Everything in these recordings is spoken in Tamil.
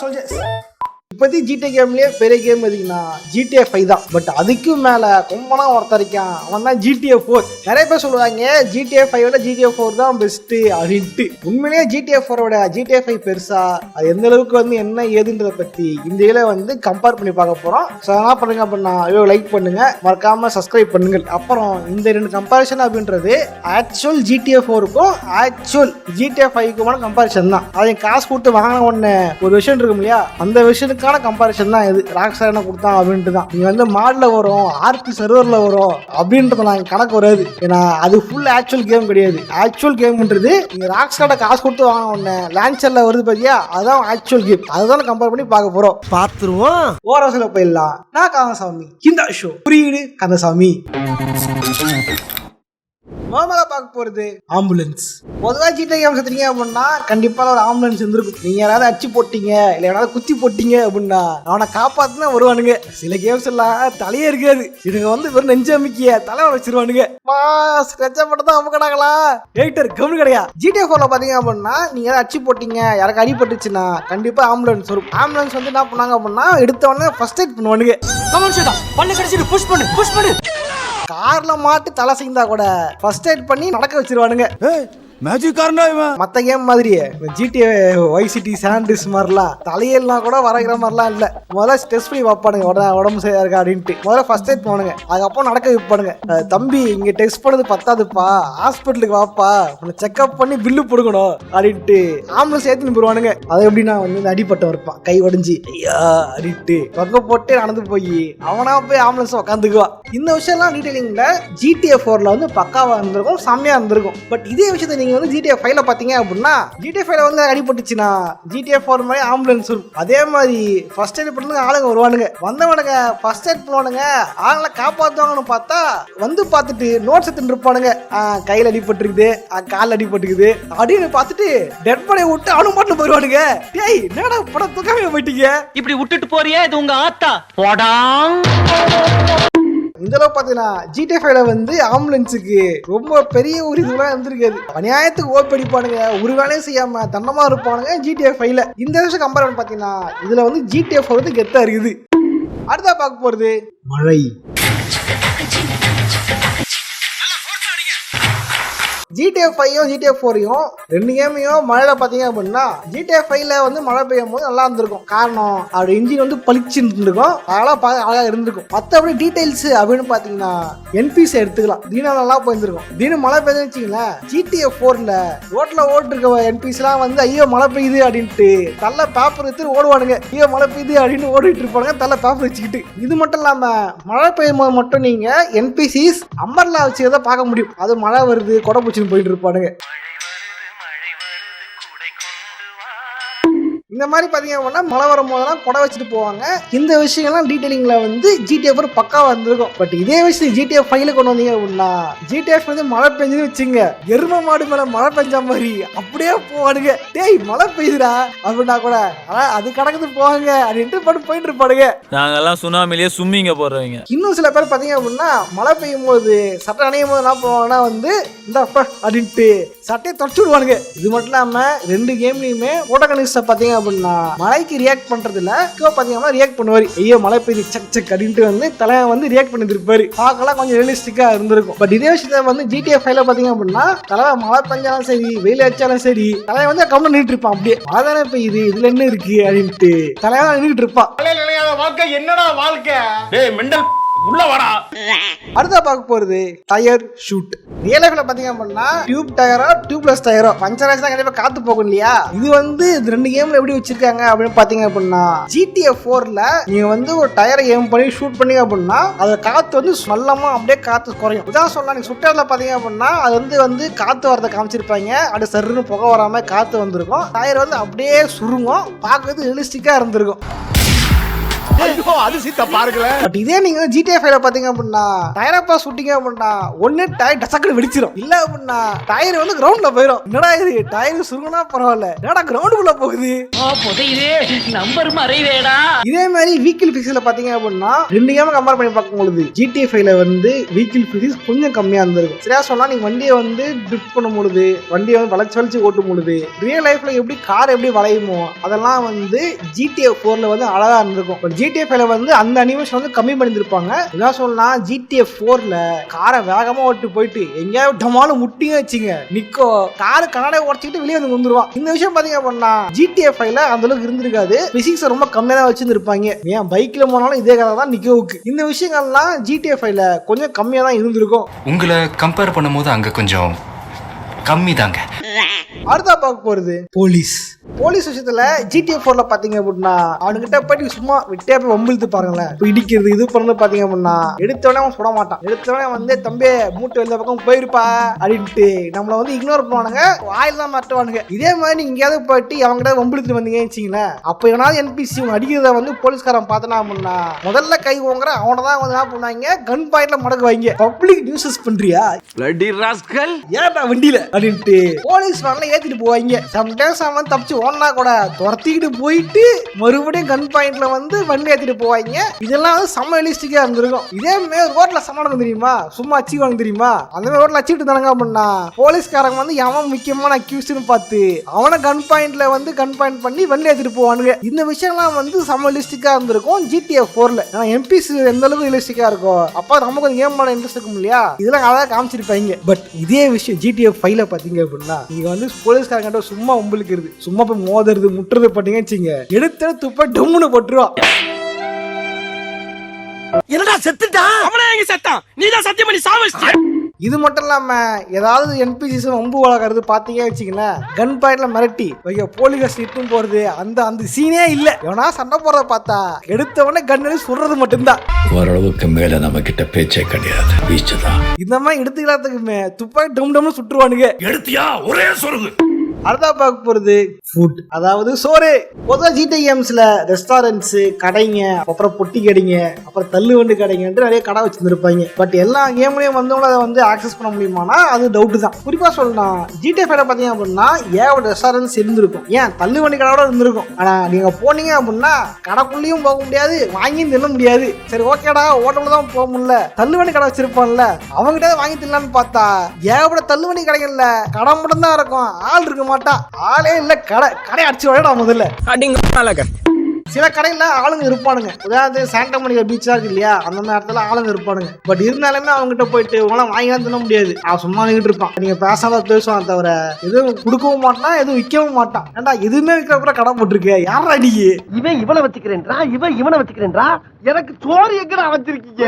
soldiers. இப்போதைக்கு ஜிடிஏ கேம்லேயே பெரிய கேம் எதுக்குன்னா GTA 5 தான். பட் அதுக்கும் மேலே கொம்பனா ஒருத்தரிக்கான், அவன் தான் GTA 4. நிறைய பேர் சொல்லுவாங்க GTA 5 GTA 4 தான் பெஸ்ட்டு அப்படின்ட்டு. உண்மையிலேயே GTA 4 GTA 5 பெருசா, அது எந்த அளவுக்கு வந்து என்ன ஏதுன்றதை பற்றி இந்த இதில் வந்து கம்பேர் பண்ணி பார்க்க போகிறோம். ஸோ என்ன பண்ணுங்க அப்படின்னா லைக் பண்ணுங்க, மறக்காமல் சப்ஸ்கிரைப் பண்ணுங்கள். அப்புறம் இந்த ரெண்டு கம்பேரிசன் அப்படின்றது ஆக்சுவல் GTA 4க்கும் ஆக்சுவல் GTA 5க்குமான கம்பேரிசன் தான். அதை காசு கொடுத்து வாங்கின ஒன்று ஒரு விஷயம் இருக்கும் இல்லையா, அந்த விஷயத்துக்கு கம்பேரிசன் தான் இது. ராக்ஸ்டார் என்ன கொடுத்தாங்க அப்படின்ட்டு தான். நீங்க வந்து மாட்ல வரும், ஆர்பி சர்வர்ல வரும் அப்படின்றது நாங்க கணக்கு வராது. ஏன்னா அது ஃபுல் ஆக்சுவல் கேம் கிடையாது. ஆக்சுவல் கேம்ன்றது நீங்க ராக்ஸ்டார்ட காசு கொடுத்து வாங்க ஒண்ணு லான்ச்சர்ல வருது பாத்தியா, அதான் ஆக்சுவல் கேம். அதுதான் கம்பேர் பண்ணி பார்க்க போறோம். பார்த்துருவோம். ஓரசில போயிடலாம். நான் கந்தசாமி, இந்த ஷோ புரியுது கந்தசாமி. நார்மலா பார்க்க போறது ஆம்புலன்ஸ். பொதுவாக GTA கேம் எடுத்தீங்க அப்படின்னா கண்டிப்பா ஒரு ஆம்புலன்ஸ் இருந்திருக்கும். நீங்க யாராவது அடிச்சு போட்டீங்க இல்ல யாராவது குத்தி போட்டீங்க அப்படின்னா அவனை காப்பாத்துனா வருவானுங்க. சில கேம்ஸ் எல்லாம் தலையே இருக்காது, இதுங்க வந்து வெறும் நெஞ்சு அமைக்கிய தலை வச்சிருவானுங்க. கச்சப்பட்டதான் அமுக்கடாங்களா எடிட்டர் கவனி கிடையா. GTA 4ல பாத்தீங்க அப்படின்னா நீங்க யாராவது அடிச்சு போட்டீங்க, யாருக்கு அடிபட்டுச்சுன்னா கண்டிப்பா ஆம்புலன்ஸ் வரும். ஆம்புலன்ஸ் வந்து என்ன பண்ணாங்க அப்படின்னா எடுத்த உடனே ஃபர்ஸ்ட் எய்ட் பண்ணுவானுங்க. கார்ல மாட்டு தலை செய்தா கூட ஃபர்ஸ்ட் எய்ட் பண்ணி நடக்க வச்சிருவானுங்க. மேஜிக் காரனா இவன். மத்த கேம் மாதிரியே GTA Vice City சாண்டிஸ் மாதிரிலாம் தலையெல்லாம் கூட வரைகிற மாதிரிலாம் இல்ல. முதல்ல டெஸ்ட் பண்ணி வைப்பானுங்க, உடம்பு சரியா இருக்கா அப்படின்ட்டு. முதல்ல ஃபர்ஸ்ட் எய்ட் பண்ணுங்க, அதுக்கப்புறம் நடக்க வைப்பானுங்க. தம்பி இங்க டெஸ்ட் பண்ணது பத்தாதுப்பா, ஹாஸ்பிட்டலுக்கு வாப்பா, உன்னை செக்அப் பண்ணி பில்லு போடுக்கணும் அப்படின்ட்டு ஆம்புலன்ஸ் ஏற்றின்னு போடுவானுங்க. அது எப்படின்னா வந்து அடிப்பட்டம் இருப்பான், கை உடஞ்சி ஐயா அப்படின்ட்டு தொங்க போட்டு நடந்து போய் அவனா போய் ஆம்புலன்ஸ் உட்காந்துக்குவான். இந்த விஷயம்லாம் டீடைலிங்ல GTA 4ல வந்து பக்காவா இருந்திருக்கும், செம்மையா இருந்திருக்கும். பட் இதே விஷயத்தை நீங்க வந்து GTA 5ல பாத்தீங்க அப்படின்னா GTA 5ல வந்து அடிபட்டுச்சுன்னா GTA 4 மாதிரி ஆம்புலன்ஸ் வரும். அதே மாதிரி ஃபர்ஸ்ட் எய்ட் பண்ணுறதுக்கு ஆளுங்க வருவானுங்க. வந்தவனுங்க ஃபர்ஸ்ட் எய்ட் பண்ணுவானுங்க, ஆளுங்களை காப்பாற்றுவாங்கன்னு பார்த்தா வந்து பார்த்துட்டு நோட்ஸ் எடுத்துட்டு இருப்பானுங்க. கையில் அடிபட்டுருக்குது, காலில் அடிபட்டுக்குது அப்படின்னு பார்த்துட்டு டெட் பாடியை விட்டு அவனு மட்டும் போயிடுவானுங்க. டேய் என்னடா படம் தூக்காம போயிட்டீங்க, இப்படி விட்டுட்டு போறியே, இது உங்க ஆத்தா போடா. இந்த அளவு பாத்தீங்கன்னா GTA 5ல வந்து ஆம்புலன்ஸுக்கு ரொம்ப பெரிய ஒரு இதுலாம் இருந்திருக்காது. அநியாயத்துக்கு ஓப்படிப்பானுங்க, ஒரு வேலையும் செய்யாம தன்னமா இருப்பானுங்க GTA 5ல. இந்த விஷயம் கம்பேர் பண்ணி பாத்தீங்கன்னா இதுல வந்து GTA 4 வந்து கெத்தா இருக்குது. அடுத்தா பார்க்க போறது மழை. GTA 5யும் GTA 4யும் ரெண்டு கேமையும் மழையில பாத்தீங்க அப்படின்னா GTA 5ல வந்து மழை பெய்யும் போது நல்லா இருந்திருக்கும். காரணம் அவரோட இன்ஜின் வந்து பளிச்சுன்னு இருந்திருக்கும், அதெல்லாம் அழகா இருந்திருக்கும். மற்றபடி டீடைல்ஸ் அப்படின்னு பாத்தீங்கன்னா NPC எடுத்துக்கலாம், தீனா நல்லா போயிருந்திருக்கும். தினம் மழை பெய்யுதுன்னு வச்சுங்களேன், GTA 4ல ரோட்ல ஓட்டு இருக்க NPC எல்லாம் வந்து ஐயோ மழை பெய்யுது அப்படின்ட்டு தள்ள பேப்பர் எடுத்து ஓடுவானுங்க. ஐயோ மழை பெய்யுது அப்படின்னு ஓடிட்டு இருப்பானுங்க தள்ள பேப்பர் வச்சுக்கிட்டு. இது மட்டும் இல்லாம மழை பெய்யும் போது மட்டும் நீங்க NPCs அம்பர்லா வச்சுக்கிறத பார்க்க முடியும். அது மழை வருது கொடை பூச்சி போயிட்டு இருப்பானுங்க. இந்த மாதிரி பாத்தீங்க அப்படின்னா மழை வரும் போதெல்லாம் கொடை வச்சுட்டு போவாங்க. இந்த விஷயங்கள்லாம் டீடைலிங்ல வந்து GTA 4 பக்காவா இருந்திருக்கும். பட் இதே விஷயம் GTA 5ல கொண்டு வந்தீங்க அப்படின்னா GTA 5 வந்து மழை பெஞ்சு வச்சுங்க, எரும மாடு மேல மழை பெஞ்ச மாதிரி அப்படியே போவானுங்க. டேய் மழை பெய்யுதுடா அப்படின்னா கூட அது கடக்குது போவாங்க அப்படின்ட்டு பட்டு போயிட்டு இருப்பானுங்க. நாங்கெல்லாம் சுனாமிலேயே சும்மிங்க போடுறவங்க. இன்னும் சில பேர் பாத்தீங்க அப்படின்னா மழை பெய்யும் போது சட்டை அணையும் போது என்ன பண்ணுவாங்கன்னா வந்து இந்த அப்படின்ட்டு சட்டையை தொடச்சு விடுவானுங்க. இது மட்டும் இல்லாம ரெண்டு கேம்லயுமே புரோட்டகனிஸ்ட பாத்தீங்க அப்படின்னா மழைக்கு ரியாக்ட் பண்றது இல்ல, பாத்தீங்கன்னா ரியாக்ட் பண்ணுவாரு. ஐயோ மழை பெய்யுது சக் சக் அப்படின்ட்டு வந்து தலைவன் வந்து ரியாக்ட் பண்ணிட்டு இருப்பாரு. பார்க்கலாம் கொஞ்சம் ரியலிஸ்டிக்கா இருந்திருக்கும். பட் இதே விஷயத்த வந்து GTA 5ல பாத்தீங்க அப்படின்னா தலைவன் மழை பெஞ்சாலும் சரி வெயில் அடிச்சாலும் சரி தலைவன் வந்து கம்முன்னு நின்றுட்டு இருப்பான். அப்படியே மழை தானே பெய்யுது இதுல என்ன இருக்கு அப்படின்ட்டு தலைவன் நின்றுட்டு இருப்பான். வாழ்க்கை என்னடா வாழ்க்கை, டேய் மெண்டல் உள்ள வாடா. அடுத்த பார்க்க போறது டயர் ஷூட். ரியல் லைஃப்ல பாத்தீங்க அப்படின்னா டியூப் டயரோ டியூப்லெஸ் டயரோ பஞ்சர் ஆச்சு தான் கண்டிப்பா காத்து போகும் இல்லையா. இது வந்து ரெண்டு கேம்ல எப்படி வச்சிருக்காங்க அப்படின்னு பாத்தீங்க அப்படின்னா GTA 4ல நீங்க வந்து ஒரு டயரை ஏம் பண்ணி ஷூட் பண்ணீங்க அப்படின்னா அது காத்து வந்து சொல்லமா அப்படியே காத்து குறையும். இதான் சொல்லலாம். நீங்க சுட்டர்ல பாத்தீங்க அப்படின்னா அது வந்து காத்து வரதை காமிச்சிருப்பாங்க, அது சருன்னு புகை வராம காத்து வந்திருக்கும். டயர் வந்து அப்படியே சுருங்கும், பார்க்கறது ரியலிஸ்டிக்கா இருந்திருக்கும். ஐயோ அதிசயத்தை பாருங்களேன். பட் இதே நீங்க GTA 5ல பாத்தீங்க அப்படின்னா டயரப்பா சுட்டிங்க அப்படின்னா ஒன்னு டயர் டசக்குன்னு வெடிச்சிடும், இல்ல அப்படின்னா டயர் வந்து கிரவுண்ட்ல போயிடும். என்னடா இது டயர் சுருங்கினா பரவாயில்ல, என்னடா கிரவுண்டுக்குள்ள போகுது. இதே மாதிரி வீக்கிள் பிசிக்ஸ்ல பாத்தீங்க அப்படின்னா ரெண்டு கேம் கம்பேர் பண்ணி பார்க்கும்போது GTA 5ல வந்து வீக்கிள் பிசிக்ஸ் கொஞ்சம் கம்மியா இருந்திருக்கும். சரியா சொன்னா நீங்க வண்டியை வந்து ட்ரிஃப்ட் பண்ணும் பொழுது, வண்டியை வந்து வளைச்சு ஓட்டும் பொழுது ரியல் லைஃப்ல எப்படி கார் எப்படி வளையுமோ அதெல்லாம் வந்து GTA 4ல வந்து அழகா இருந்திருக்கும். பட் GTA 5ல வந்து அந்த அனிமேஷன் வந்து கம்மி பண்ணிருப்பாங்க. என்ன சொல்லனா GTA 4ல காரை வேகமா ஓட்டு போயிட்டு எங்கேயாவது டமால முட்டிங்க வச்சுங்க நிக்கோ காரு கண்ணாடியை உடச்சிட்டு வெளியே வந்து வந்துருவான். இந்த விஷயம் பாத்தீங்க அப்படின்னா GTA 5ல அந்த அளவுக்கு இருந்திருக்காது. பிசிக்ஸ் ரொம்ப கம்மியா தான் வச்சிருப்பாங்க. ஏன் பைக்ல போனாலும் இதே கதை தான் நிக்கோவுக்கு. இந்த விஷயங்கள்லாம் GTA 5ல கொஞ்சம் கம்மியா தான் இருந்திருக்கும். உங்களை கம்பேர் பண்ணும்போது அங்க கொஞ்சம் கம்மி தாங்க. அடுத்தா பார்க்க போறது போலீஸ் விஷயத்துல GTA 4ல பாத்தீங்க அப்படின்னா அவனுக்கிட்ட போயிட்டு சும்மா விட்டே போய் வம்பிழுத்து பாருங்களேன். இடிக்கிறது இது பண்ணது பாத்தீங்க அப்படின்னா எடுத்தவனே அவன் சுட மாட்டான். எடுத்தவனே வந்து தம்பி மூட்டை வெளில பக்கம் போயிருப்பா அப்படின்ட்டு நம்மள வந்து இக்னோர் பண்ணுவானுங்க, வாயில் தான் மாட்டுவானுங்க. இதே மாதிரி நீங்க எங்கேயாவது போயிட்டு அவங்ககிட்ட வம்பிழுத்து வந்தீங்கன்னு வச்சுங்களேன், அப்ப எவனாவது NPC அடிக்கிறத வந்து போலீஸ்காரன் பார்த்தனா அப்படின்னா முதல்ல கை ஓங்குற அவனை தான் வந்து என்ன பண்ணுவாங்க, கன் பாயிண்ட்ல மடக்கு வைங்க. பப்ளிக் நியூஸஸ் பண்றியா ஏன்டா வண்டியில அப்படின்ட்டு போலீஸ் வரல ஏத்திட்டு போவாங்க. சம்டைம்ஸ் அவன் தப்பிச்சு ஓடனா கூட துரத்திக்கிட்டு போயிட்டு மறுபடியும் கன் பாயிண்ட்ல வந்து வண்டி ஏத்திட்டு போவாங்க. இதெல்லாம் வந்து செம்ம ரியலிஸ்டிக்கா இருந்திருக்கும். இதே மாதிரி ரோட்ல சமாளிக்க தெரியுமா, சும்மா அச்சிவாங்க தெரியுமா, அந்த மாதிரி ரோட்ல அச்சிட்டு தானங்க அப்படின்னா போலீஸ்காரங்க வந்து எவன் முக்கியமான அக்யூஸ்ட்னு பார்த்து அவனை கன் பாயிண்ட்ல வந்து கன் பாயிண்ட் பண்ணி வண்டி ஏத்திட்டு போவானுங்க. இந்த விஷயம்லாம் வந்து செம்ம ரியலிஸ்டிக்கா இருந்திருக்கும் GTA 4ல. ஏன்னா எம்பிசி எந்த அளவுக்கு ரியலிஸ்டிக்கா இருக்கும் அப்ப நமக்கு கொஞ்சம் கேம் பண்ண இன்ட்ரெஸ்ட் இருக்கும் இல்லையா, இதெல்லாம் அழகா காமிச்சிருப்பாங்க. பட் இதே விஷயம் GTA 5ல பாத்தீங்க அப்படின்னா நீங்க வந்து போலீஸ்காரங்க சும்மா உம்பளுக்கிறது, சும்மா போய் மோதுறது முட்டுறது பண்ணீங்கன்னு வச்சுங்க, எடுத்து துப்ப டம்முன்னு போட்டுருவா. என்னடா செத்துட்டா? அவனே எங்க செத்தான்? நீதான் சத்தியம் பண்ணி சாவச்சிட்ட. இது மட்டும் இல்லாம ஏதாவது NPCs வம்பு வளர்க்கறது பாத்தீங்க வச்சுங்களேன், கன் பாயிண்ட்ல மிரட்டி வைக்க போலீஸ் இட்டும் போறது அந்த சீனே இல்ல. எவனா சண்டை போறத பார்த்தா எடுத்தவனே கண்ணு சுடுறது மட்டும்தான். ஓரளவுக்கு மேல நம்ம கிட்ட பேச்சே கிடையாது, வீச்சுதான். இந்த மாதிரி எடுத்துக்கிறதுக்குமே துப்பாக்கி டம் டம்னு சுட்டுருவானுங்க. எடுத்தியா ஒரே சொல்லுது. அடுத்தா பார்க்க போறது ஃபுட், அதாவது சோறு. பொதுவா GTA கேம்ஸ்ல ரெஸ்டாரண்ட்ஸ், கடைங்க, அப்புறம் பொட்டி கடைங்க, அப்புறம் தள்ளு வண்டு கடைங்கன்ட்டு நிறைய கடை வச்சிருந்திருப்பாங்க. பட் எல்லா கேம்லயும் வந்தவங்க அதை வந்து ஆக்சஸ் பண்ண முடியுமானா அது டவுட் தான். குறிப்பா சொல்லலாம் GTA 5 பாத்தீங்க அப்படின்னா ஏகப்பட்ட ரெஸ்டாரண்ட்ஸ் இருந்திருக்கும், ஏன் தள்ளு வண்டி கடை இருந்திருக்கும். ஆனா நீங்க போனீங்க அப்படின்னா கடைக்குள்ளேயும் போக முடியாது, வாங்கியும் தின்ன முடியாது. சரி ஓகேடா ஹோட்டல்ல தான் போக முடியல, தள்ளு வண்டி கடை வச்சிருப்பான்ல அவங்ககிட்ட வாங்கி தின்னலான்னு பார்த்தா ஏகப்பட்ட தள்ளு வண்டி கடைகள்ல கடை மட்டும் தான் இருக்கும், ஆள் இருக்க மாட்டா. ஆளே இல்ல, கடை அடிச்சு வரடா முதல்ல. சில கடையில ஆளுங்க இருப்பானுங்க, அதாவது சாண்டா மோனிகா பீச்சா இருக்கு இல்லையா, அந்த மாதிரி இடத்துல ஆளுங்க இருப்பானுங்க. பட் இருந்தாலுமே அவங்ககிட்ட போயிட்டு உங்களாம் வாங்கிலாம் தின்ன முடியாது, அவன் சும்மா நின்றுட்டு இருப்பான். நீங்க பேசாம பேசுவான் தவிர எதுவும் கொடுக்கவும் மாட்டான், எதுவும் விற்கவும் மாட்டான். ஏன்டா எதுவுமே விற்கிற கூட கடை போட்டிருக்க, யாரா நீ? இவன் இவனை வச்சுக்கிறேன்றா, இவன் இவனை வச்சுக்கிறேன்றா, எனக்கு சோறு எங்கடா வச்சிருக்கீங்க?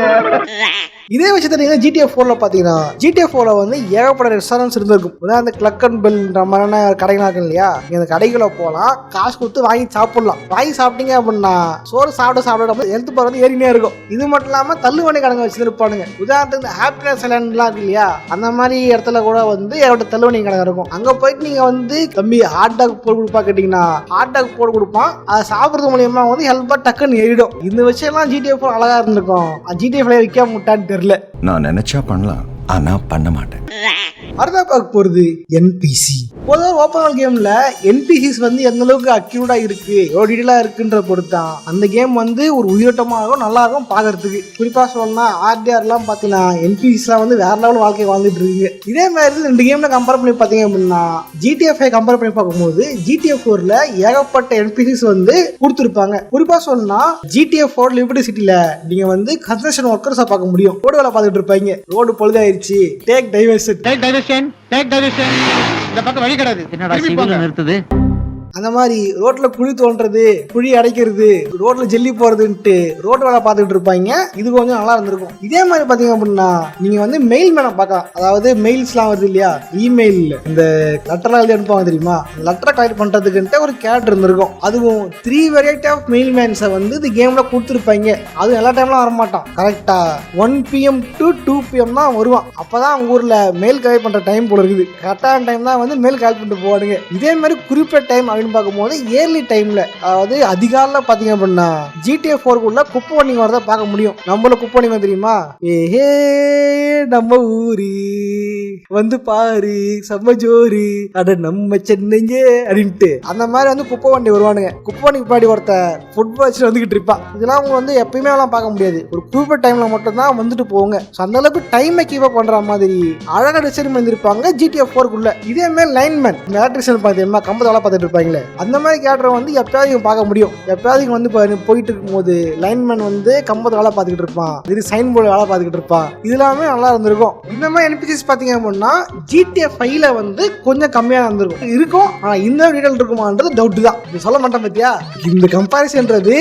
இதே விஷயத்த நீங்க GTA 4ல பாத்தீங்கன்னா GTA 4ல வந்து ஏகப்பட்ட ரெஸ்டாரண்ட்ஸ் இருந்திருக்கும். அந்த கிளக் அண்ட் பெல்ன்ற மாதிரியான கடைகள் இருக்கு இல்லையா, இந்த கடைகளை போகலாம், காசு கொடுத்து வாங்கி சாப்பிடலாம். வாங்கி சாப்பிட்டீங்க அப்படின்னா சோறு சாப்பிட ஹெல்த் பவர் வந்து ஏறினே இருக்கும். இது மட்டும் இல்லாம தள்ளுவண்டி கடைங்க வச்சிருப்பானுங்க. உதாரணத்துக்கு ஹாப்பினஸ் ஐலாண்ட்லாம் இருக்கு இல்லையா, அந்த மாதிரி இடத்துல கூட வந்து ஏகப்பட்ட தள்ளுவண்டி கடை இருக்கும். அங்க போயிட்டு நீங்க வந்து தம்பி ஹாட் டாக் போட்டு கொடுப்பா கேட்டீங்கன்னா ஹாட் டாக் போட்டு கொடுப்பான். அதை சாப்பிடுறது மூலியமா வந்து ஹெல்ப்பா டக்குன்னு ஏறிடும். இந்த விஷயம்லாம் GTA 4 அழகா இருந்திருக்கும். GTA 5 விற்க முட்டான்னு தெரியல. நான் நினைச்சா பண்ணலாம், ஆனா பண்ண மாட்டேன். அடுத்த பார்க்க போறது NPC. பொதுவாக ஓப்பன் வேர்ல்ட் கேம்ல NPCs வந்து எந்த அளவுக்கு அக்யூரேட்டா இருக்கு, எவ்வளவு டீடைலா இருக்குன்ற பொறுத்தான் அந்த கேம் வந்து ஒரு உயிரோட்டமாகவும் நல்லா இருக்கும் பாக்குறதுக்கு. குறிப்பா சொல்லணும்னா RDRலாம் பாத்தீங்கன்னா NPCs வந்து வேற லெவல் வாழ்க்கை வாழ்ந்துட்டு இருக்கு. இதே மாதிரி ரெண்டு கேம்ல கம்பேர் பண்ணி பாத்தீங்க அப்படின்னா GTA 5 கம்பேர் பண்ணி பார்க்கும்போது GTA 4ல ஏகப்பட்ட NPCs வந்து கொடுத்துருப்பாங்க. குறிப்பா சொல்லணும்னா GTA 4 லிபர்ட்டி சிட்டில நீங்க வந்து கன்ஸ்ட்ரக்ஷன் ஒர்க்கர்ஸா பார்க்க முடியும். ரோடு வேலை பார்த்துட்டு இருப்பாங்க, ரோடு பொழுதாயிருச்சு, டேக் டைவர்ஷன் இந்த பக்கம் வழி கிடையாது, என்னடா நிறுத்துது. அந்த மாதிரி ரோட்ல குழி தோன்றது, குழி அடைக்கிறது, ரோட்ல ஜெல்லி போறதுன்ட்டு ரோட் வேலை பார்த்துட்டு இருப்பாங்க. இது கொஞ்சம் நல்லா இருந்திருக்கும். இதே மாதிரி பாத்தீங்க அப்படின்னா நீங்க வந்து மெயில் மேனை பார்க்கலாம். அதாவது மெயில்ஸ்லாம் வருது இல்லையா, இமெயில் இந்த லெட்டர்லாம் எழுதி அனுப்புவாங்க தெரியுமா, லெட்டரை கலெக்ட் பண்றதுக்குன்ட்டு ஒரு கேரக்டர் இருந்திருக்கும். அதுவும் 3 வெரைட்டி ஆஃப் மெயில் மேன்ஸை வந்து இந்த கேம்ல கொடுத்துருப்பாங்க. அது எல்லா டைம்லாம் வரமாட்டான், கரெக்டா 1 PM to 2 PM தான் வருவான். அப்பதான் அவங்க ஊர்ல மெயில் கலெக்ட் பண்ற டைம் போல இருக்குது. கரெக்டான டைம் தான் வந்து மெயில் கலெக்ட் பண்ணிட்டு போவானுங்க. இதே மாதிரி குறிப்பிட்ட டைம் அப்படின்னு பார்க்கும்போது ஏர்லி டைம்ல, அதாவது அதிகாலைல பாத்தீங்க அப்படின்னா GTA 4 குப்பை வண்டிங்க வரத பார்க்க முடியும். நம்மள குப்பை வண்டிங்க தெரியுமா? ஏஹே நம்ம ஊரு வந்து பாரு செம்ம ஜோரு அட நம்ம சென்னைங்க அப்படின்ட்டு அந்த மாதிரி வந்து குப்பை வண்டி வருவானுங்க. குப்பை வண்டி பாடி ஒருத்த ஃபுட்பால் வச்சு வந்துகிட்டு இருப்பான். இதெல்லாம் அவங்க வந்து எப்பயுமே எல்லாம் பார்க்க முடியாது, ஒரு குறிப்பிட்ட டைம்ல மட்டும் தான் வந்துட்டு போவாங்க. அந்த அளவுக்கு டைமை கீப் அப் பண்ற மாதிரி அழகா டிசைன் பண்ணிருப்பாங்க GTA 4 இதே மாதிரி லைன்மேன் எலக்ட்ரிஷியன் பார்த்தீங்கன்னா கம்பத்தை வேலை பார்த்துட்டு இருப்பாங்களே, அந்த மாதிரி கேரக்டர் வந்து எப்பயாவது பார்க்க முடியும். எப்பயாவது வந்து போயிட்டு இருக்கும்போது லைன்மேன் வந்து கம்பத்தை வேலை பார்த்துக்கிட்டு இருப்பான், இது சைன் போர்டு வேலை பார்த்துக்கிட்டு இருப்பான். இதெல்லாமே நல்லா இருந்திருக்கும். இந்த மாதிரி NPCs பார்த்தீங்க அப்படின்னா GTA 5 வந்து கொஞ்சம் கம்மியாக இருந்திருக்கும். ஆனா இந்த டீடைல் இருக்குமான்றது டவுட் தான். இது சொல்ல மாட்டேன் பத்தியா. இந்த கம்பாரிசன்றது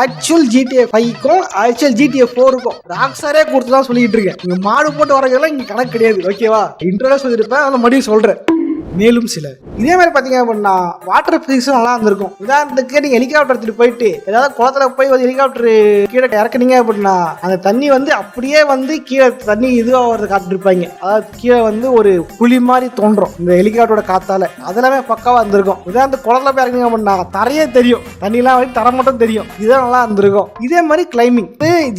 ஆக்சுவல் GTA 5க்கும் ஆக்சுவல் GTA 4க்கும் ராக்ஸாரே கொடுத்து தான் சொல்லிட்டு இருக்கேன். இங்க மாடு போட்டு வரதெல்லாம் இங்க கணக்கு கிடையாது. ஓகேவா, இன்ட்ரோல சொல்லியிருப்பேன், அதை மறுபடியும் சொல்றேன். மேலும் சில இதே மாதிரி பாத்தீங்க அப்படின்னா வாட்டர் பிசிக்ஸும் நல்லா இருந்திருக்கும். உதாரணத்துக்கு நீங்க ஹெலிகாப்டர் எடுத்துட்டு போயிட்டு ஏதாவது குளத்துல போய் ஒரு ஹெலிகாப்டர் கீழே இறக்குனீங்க அப்படின்னா அந்த தண்ணி வந்து அப்படியே வந்து கீழே தண்ணி இதுவாகிறது காட்டிருப்பாங்க. அதாவது கீழே வந்து ஒரு குழி மாதிரி தோன்றும் இந்த ஹெலிகாப்டரோட காத்தால. அதெல்லாமே பக்காவா இருந்திருக்கும். உதாரணத்துக்கு குளத்துல போய் இறக்குனீங்க அப்படின்னா தரையே தெரியும், தண்ணிலாம் வந்து தர மட்டும் தெரியும். இதுதான் நல்லா இருந்திருக்கும். இதே மாதிரி கிளைம்பிங்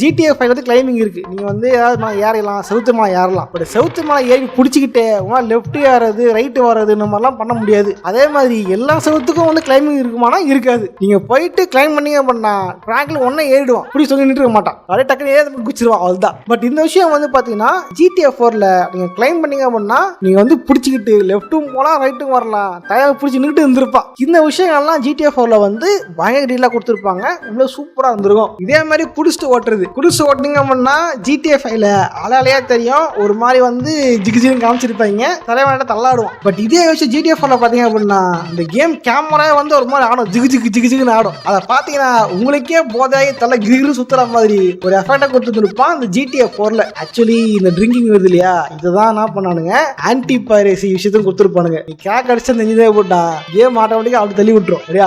GTA 5 வந்து கிளைம்பிங் இருக்கு. நீங்க வந்து ஏதாவது மலை ஏறலாம், செவுத்து மலை ஏறலாம். பட் செவுத்து மலை ஏறி பிடிச்சிக்கிட்டே உங்களால் லெஃப்ட் ஏறது ரைட்டு வர்றது இந்த மாதிரிலாம் பண்ண முடியாது. அதே மாதிரி எல்லா செவத்துக்கும் வந்து கிளைம்பிங் இருக்குமானா இருக்காது. நீங்க போயிட்டு கிளைம் பண்ணீங்க அப்படின்னா பிராங்க்ல ஒன்னே ஏறிடுவான், இப்படி சொல்லி நின்று இருக்க மாட்டான், அப்படியே டக்குனு ஏறி குச்சிருவான், அவ்வளவுதான். பட் இந்த விஷயம் வந்து பாத்தீங்கன்னா GTA 4 நீங்க கிளைம் பண்ணீங்க அப்படின்னா நீங்க வந்து பிடிச்சிக்கிட்டு லெஃப்ட்டும் போலாம் ரைட்டும் வரலாம், தயார் பிடிச்சி நின்று இருந்திருப்பான். இந்த விஷயங்கள்லாம் GTA 4 வந்து பயங்கர டீலா கொடுத்துருப்பாங்க. இவ்வளவு சூப்பரா இருந்திருக்கும். இதே மாதிரி குடிச்சிட்டு ஓட்டுனீங்க அப்படின்னா GTA 5 அலையா தெரியும், ஒரு மாதிரி வந்து ஜிகிஜின்னு காமிச்சிருப்பாங்க, தலைவனாட்ட தள்ளாடுவான். பட் இதே விஷயம் GTA 4 பாத்தீங்க அப்படின்னா இந்த கேம் கேமரா வந்து ஒரு மாதிரி ஆடும், ஜிகுன்னு ஆடும். அதை பாத்தீங்கன்னா உங்களுக்கே போதையாகி தலை கிரிகிரு சுத்துற மாதிரி ஒரு எஃபெக்டா கொடுத்துருப்பான் இந்த GTA 4. ஆக்சுவலி இந்த ட்ரிங்கிங் வருது இல்லையா, இதுதான் என்ன பண்ணானுங்க ஆன்டி பைரசி விஷயத்தையும் கொடுத்துருப்பானுங்க. நீ கிராக் அடிச்சு நெஞ்சதே போட்டா கேம் ஆட்டோமேட்டிக்கா அப்படி தள்ளி விட்டுரும், அப்படியே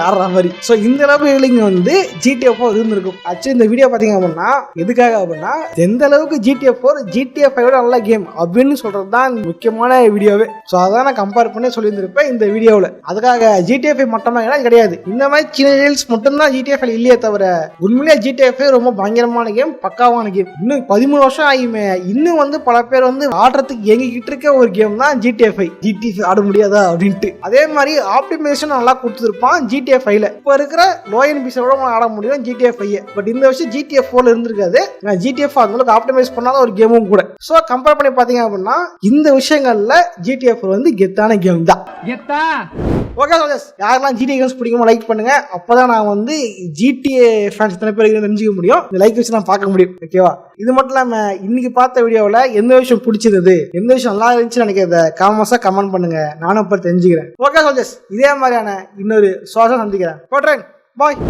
ஆடுற மாதிரி. ஸோ இந்த அளவுக்கு வந்து GTA 4 இருந்திருக்கும். ஆக்சுவலி இந்த வீடியோ பாத்தீங்க அப்படின்னா எதுக்காக அப்படின்னா எந்த அளவுக்கு GTA 4 GTA 5 நல்ல கேம் அப்படின்னு சொல்றது தான் முக்கியமான வீடியோவே. ஸோ அதான் நான் கம்பேர் பண்ணி சொல்லியிருந்திருப்பேன் இந்த வீடியோவில். அதுக்காக GTA 5 மட்டுமா கிடையாது, இந்த மாதிரி சின்ன ரீல்ஸ் மட்டும்தான் GTA 5 இல்லையே தவிர உண்மையிலேயே GTA 5 ரொம்ப பயங்கரமான கேம், பக்காவான கேம். இன்னும் 13 வருஷம் ஆகியுமே இன்னும் வந்து பல பேர் வந்து ஆடுறதுக்கு எங்கிட்டு இருக்க ஒரு கேம் தான் GTA 5. GTA 5 ஆட முடியாதா அப்படின்ட்டு. அதே மாதிரி ஆப்டிமைசேஷன் நல்லா கொடுத்துருப்பான் GTA 5. இப்போ இருக்கிற லோ என்பிஸோட ஆட முடியும் GTA 5. பட் இந்த விஷயம் GTA 4 இருந்திருக்காது. GTA 4 அந்த ஆப்டிமைஸ் பண்ணாத ஒரு கேமும் கூட. ஸோ கம்பேர் பண்ணி பார்த்தீங்க அப்படின்னா இந்த விஷயங்கள்ல GTA 4 வந்து கெத்தான கேம் தான். ஓகே சோல்ஜர்ஸ், யாரெல்லாம் GTA கேம்ஸ் பிடிக்குமோ லைக் பண்ணுங்க. அப்பதான் நான் வந்து GTA ஃபேன்ஸ் எத்தனை பேர் தெரிஞ்சுக்க முடியும், இந்த லைக் வச்சு நான் பார்க்க முடியும். ஓகேவா, இது மட்டும் இல்லாம இன்னைக்கு பார்த்த வீடியோவில் எந்த விஷயம் பிடிச்சிருந்தது, எந்த விஷயம் நல்லா இருந்துச்சு நினைக்கிறத காமர்ஸா கமெண்ட் பண்ணுங்க, நானும் இப்போ தெரிஞ்சுக்கிறேன். ஓகே சோல்ஜர்ஸ், இதே மாதிரியான இன்னொரு சுவாசம் சந்திக்கிறேன். போட்றேன், பாய்.